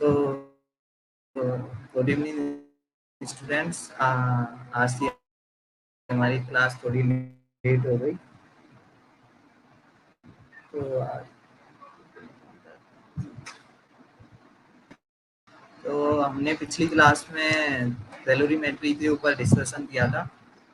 So, good evening students. आज की हमारी क्लास थोड़ी लेट हो गई। तो हमने पिछली क्लास में कैलोरीमेट्री के ऊपर डिस्कशन किया था,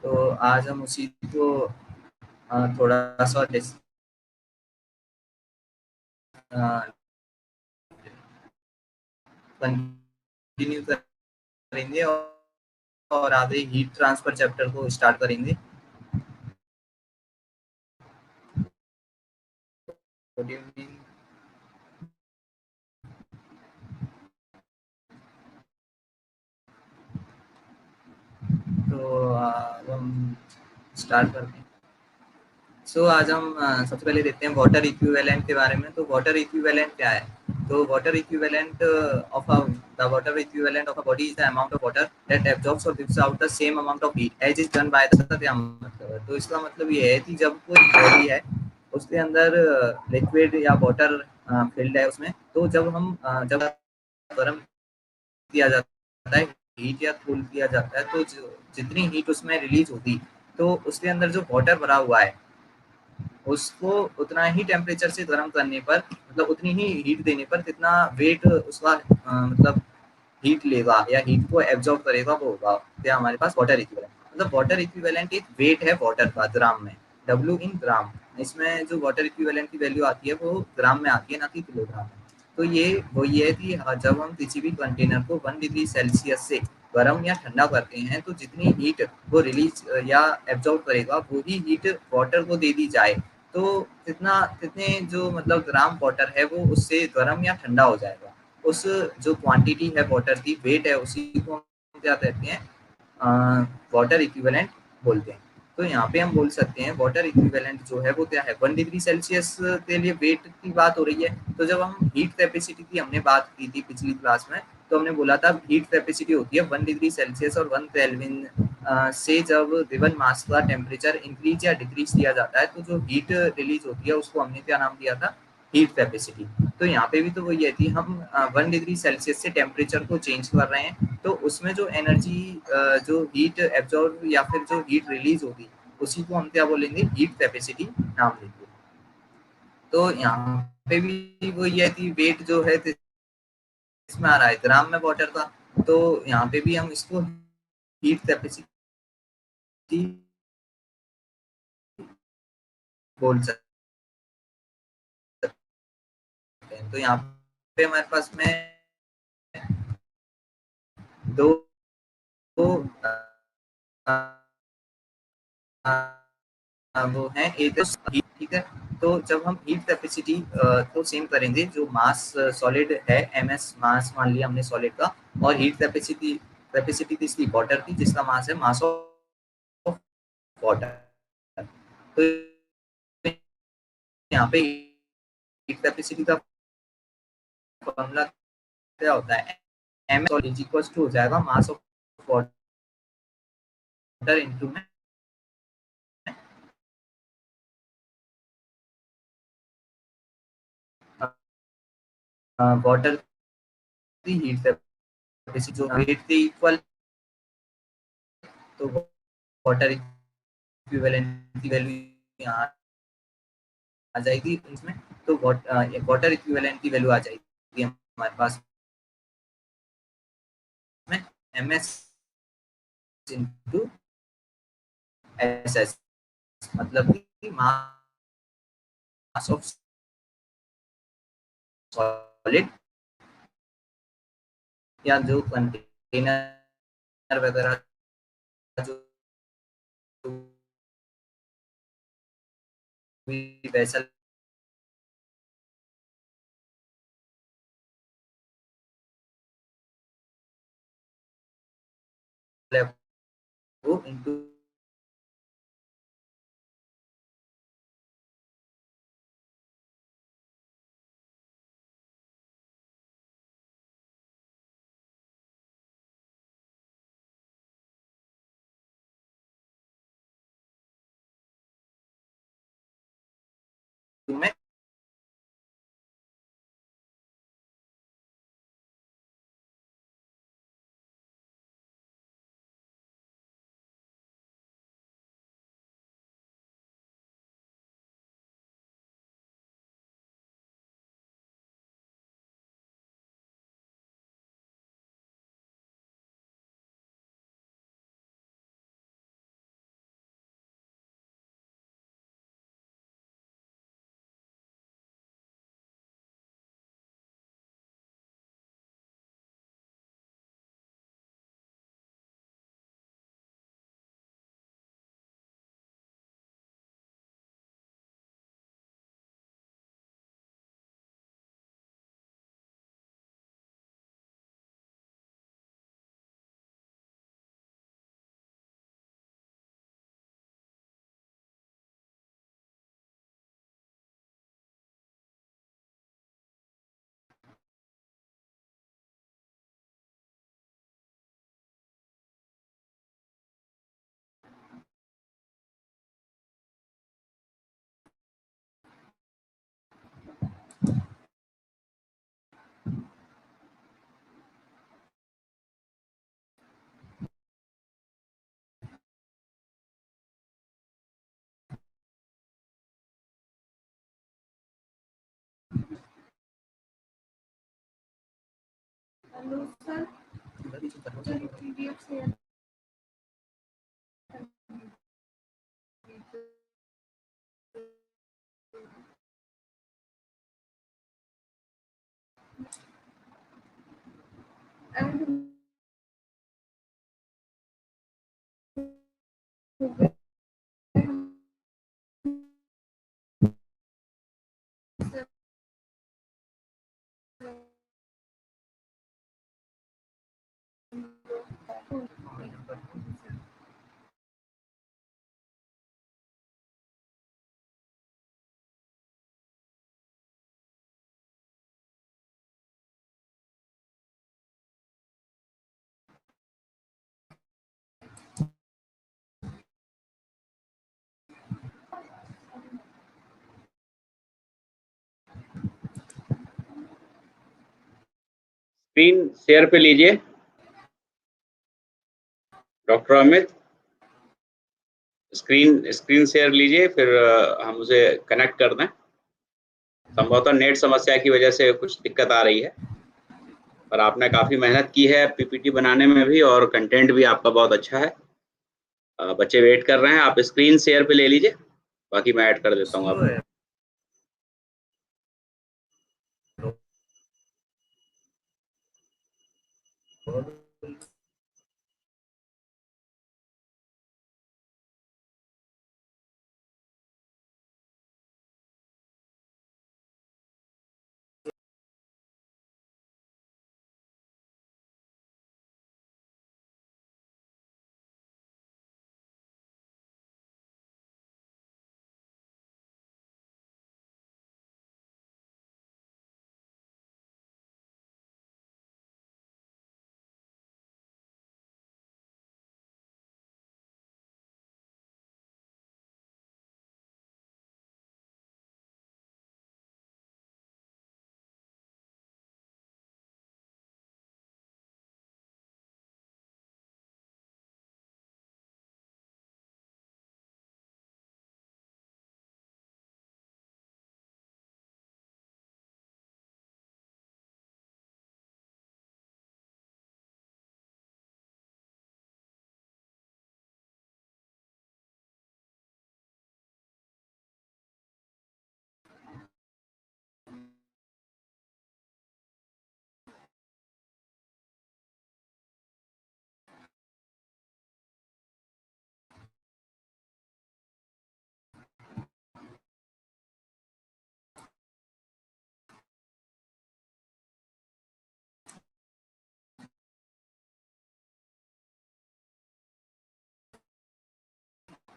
तो आज हम उसी को थोड़ा सा कंटिन्यू करेंगे और आगे हीट ट्रांसफर चैप्टर को स्टार्ट करेंगे। Good evening. तो हम स्टार्ट करते हैं। आज हम सबसे पहले देखते हैं वाटर इक्विवेलेंट के बारे में। तो वाटर इक्विवेलेंट क्या है? तो water equivalent of the water equivalent of a body is the amount of water that absorbs और gives out the same amount of heat as is done by the क्या मतलब है? तो इसका मतलब ये है कि जब कोई बॉडी है उसके अंदर लिक्विड या वाटर फिल्ड है उसमें, तो जब हम जब गर्म किया जाता है, हीट या कूल किया जाता है, तो जितनी हीट उसमें रिलीज होती, तो उसके अंदर जो वाटर भरा हुआ है उसको उतना ही टेम्परेचर से गर्म करने पर, मतलब उतनी ही हीट देने पर कितना वेट उसका मतलब हीट लेगा या हीट को एब्जॉर्ब करेगा वो होगा क्या हमारे पास वाटर इक्विवेलेंट। मतलब वाटर इक्विवेलेंट एक वेट है वाटर का ग्राम में, डब्ल्यू इन ग्राम। इसमें जो वाटर इक्विवेलेंट की वैल्यू आती है वो ग्राम में आती है, ना कि किलोग्राम में। तो ये वही है कि जब हम किसी भी कंटेनर को 1 डिग्री सेल्सियस से गर्म या ठंडा करते हैं, तो जितनी हीट वो रिलीज या एब्जॉर्ब करेगा वही हीट वाटर को दे दी जाए, तो कितना कितने जो मतलब ग्राम वाटर है वो उससे गर्म या ठंडा हो जाएगा। उस जो क्वांटिटी है वाटर की, वेट है, उसी को हम क्या कहते हैं? वाटर इक्विवेलेंट बोलते हैं। तो यहाँ पे हम बोल सकते हैं वाटर इक्विवेलेंट जो है वो क्या है? 1 डिग्री सेल्सियस के लिए वेट की बात हो रही है। तो जब हम हीट कैपेसिटी की हमने बात की थी पिछली क्लास में, तो हमने बोला था हीट कैपेसिटी होती है 1 डिग्री सेल्सियस और 1 केल्विन से जब गिवन मास का टेम्परेचर इंक्रीज या डिक्रीज किया जाता है, तो जो हीट रिलीज होती है उसको हमने क्या नाम दिया था? Heat capacity. तो यहाँ पे भी तो वही है कि हम 1 डिग्री सेल्सियस से टेम्परेचर को चेंज कर रहे हैं, तो उसमें जो एनर्जी, जो हीट एब्जॉर्ब या फिर जो हीट रिलीज होगी, उसी को हम क्या बोलेंगे? हीट कैपेसिटी नाम देंगे। तो यहाँ पे भी वही है कि वेट जो है इसमें आ रहा है ग्राम में वाटर का, तो यहाँ पे भी हम इसको हीट कैपेसिटी बोल सकते हैं। तो यहाँ पे हमारे पास में दो, दो वो है एक हीट, ठीक है। तो जब हम हीट कैपेसिटी को सेम करेंगे, जो मास सॉलिड है ms मास मान लिया हमने सॉलिड का, और हीट कैपेसिटी कैपेसिटी किसकी? वाटर की, जिसका मास है मास ऑफ वाटर। तो यहाँ पे हीट कैपेसिटी का फॉर्मूला क्या होता है? ms इज इक्वल टू हो जाएगा मास ऑफ वाटर इनटू में वाटर की हीट कैपेसिटी, जो वेट के इक्वल। तो वाटर इक्विवेलेंट की वैल्यू यहाँ आ जाएगी इसमें। तो वाटर इक्विवेलेंट की वैल्यू आ जाएगी हमारे पास में ms इंटू ss, मतलब कि मास ऑफ सॉलिड या जो कंटेनर वगैरह जो भी वेसल है वो इंटू में hello sir, PDF share and screen share पे लीजिए डॉक्टर अमित, स्क्रीन शेयर लीजिए, फिर हम उसे कनेक्ट कर दें। संभवतः नेट समस्या की वजह से कुछ दिक्कत आ रही है, पर आपने काफ़ी मेहनत की है पीपीटी बनाने में भी, और कंटेंट भी आपका बहुत अच्छा है। बच्चे वेट कर रहे हैं, आप स्क्रीन शेयर पे ले लीजिए, बाकी मैं ऐड कर देता हूँ आपको।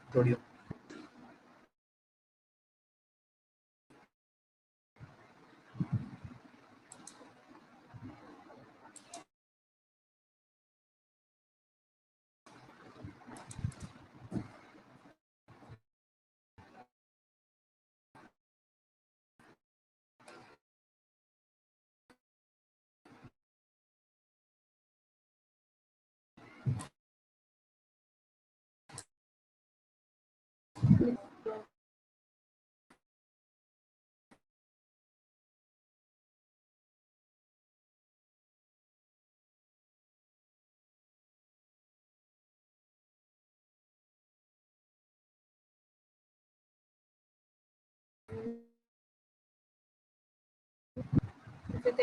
थोड़ी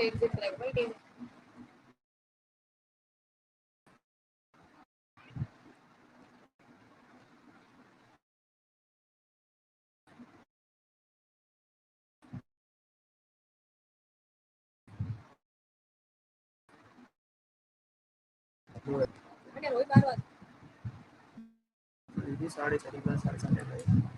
एग्जिट लगभग रोई बार 4:30 5:30।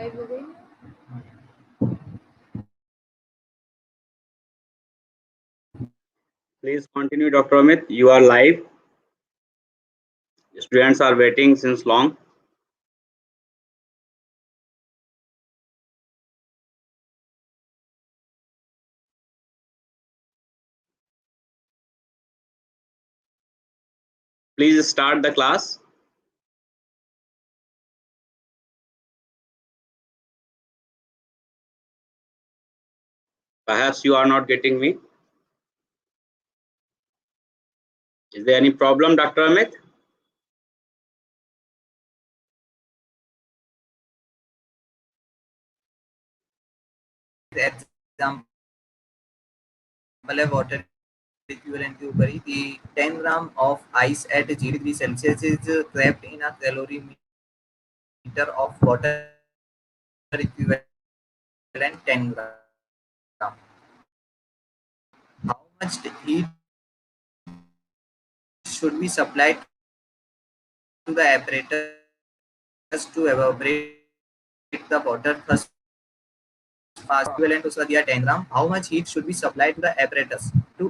लाइव हो गई। Please continue, Dr. Amit. You are live. Students are waiting since long. Please start the class. Perhaps you are not getting me. Is there any problem, Dr. Amit? Example है water equivalent के ऊपर ही कि 10 gram of ice at 0 degree Celsius is trapped in a calorimeter of water equivalent 10 gram. How much heat should be supplied to the apparatus to evaporate the water first equivalent उसका दिया 10 gram. How much heat should be supplied to the apparatus to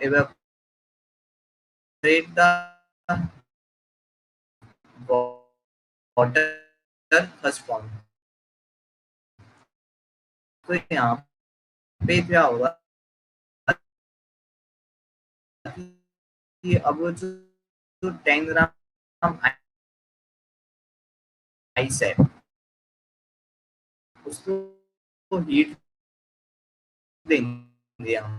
evaporate the water first form? तो यहाँ पे क्या होगा कि अब जो 10 ग्राम आइस है उसको हीट देंगे हम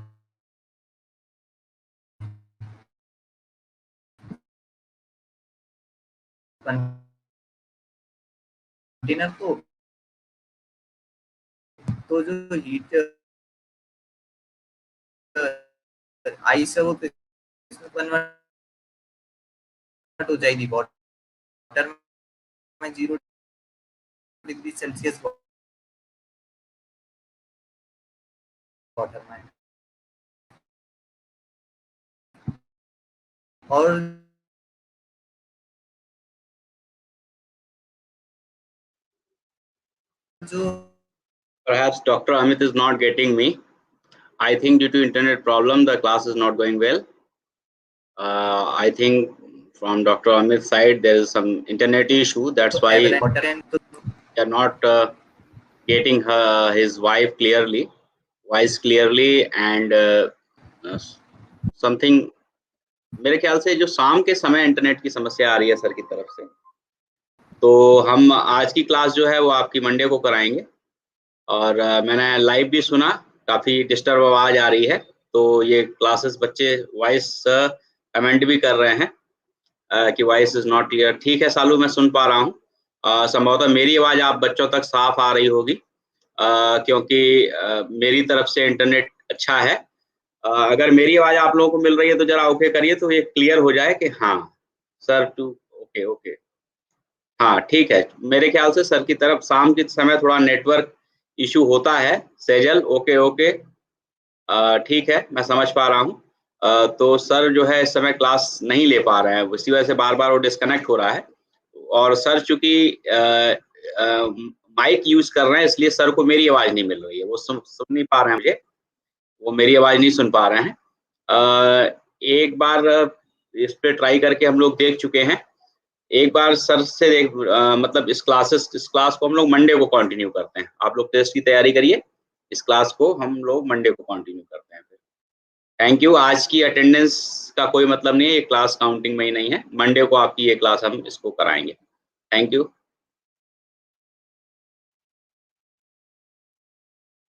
कंटेनर को, तो जो हीट आइस है वो इसमें कन्वर्ट हो जाएगी वाटर में 0 डिग्री सेल्सियस वाटर में, और जो Perhaps Dr. Amit is not getting me. I think due to internet problem, the class is not going well. I think from Dr. Amit's side, there is some internet issue. That's why they are not getting his voice clearly, and something. मेरे ख्याल से जो शाम के समय internet की समस्या आ रही है सर की तरफ से, तो हम आज की क्लास जो है वो आपकी मंडे को कराएंगे। और मैंने लाइव भी सुना, काफ़ी डिस्टर्ब आवाज़ आ रही है, तो ये क्लासेस बच्चे वॉइस कमेंट भी कर रहे हैं कि वॉइस इज़ नॉट क्लियर। ठीक है सालू, मैं सुन पा रहा हूँ, संभवतः मेरी आवाज़ आप बच्चों तक साफ आ रही होगी, क्योंकि मेरी तरफ से इंटरनेट अच्छा है। अगर मेरी आवाज़ आप लोगों को मिल रही है तो जरा ओके करिए, तो ये क्लियर हो जाए कि हाँ सर टू ओके। हाँ ठीक है, मेरे ख्याल से सर की तरफ शाम के समय थोड़ा नेटवर्क इशू होता है। सेजल ओके ठीक है, मैं समझ पा रहा हूँ। तो सर जो है इस समय क्लास नहीं ले पा रहे हैं, इसी वजह से बार बार वो डिस्कनेक्ट हो रहा है। और सर चूंकि माइक यूज कर रहे हैं, इसलिए सर को मेरी आवाज़ नहीं मिल रही है, वो सुन नहीं पा रहे हैं मुझे, वो मेरी आवाज़ नहीं सुन पा रहे हैं। एक बार इस पे ट्राई करके हम लोग देख चुके हैं। एक बार सर से मतलब इस क्लास को हम लोग मंडे को कंटिन्यू करते हैं। आप लोग टेस्ट की तैयारी करिए, इस क्लास को हम लोग मंडे को कंटिन्यू करते हैं। Thank you. आज की अटेंडेंस का कोई मतलब नहीं है, ये क्लास काउंटिंग में ही नहीं है। मंडे को आपकी ये क्लास हम इसको कराएंगे। Thank you.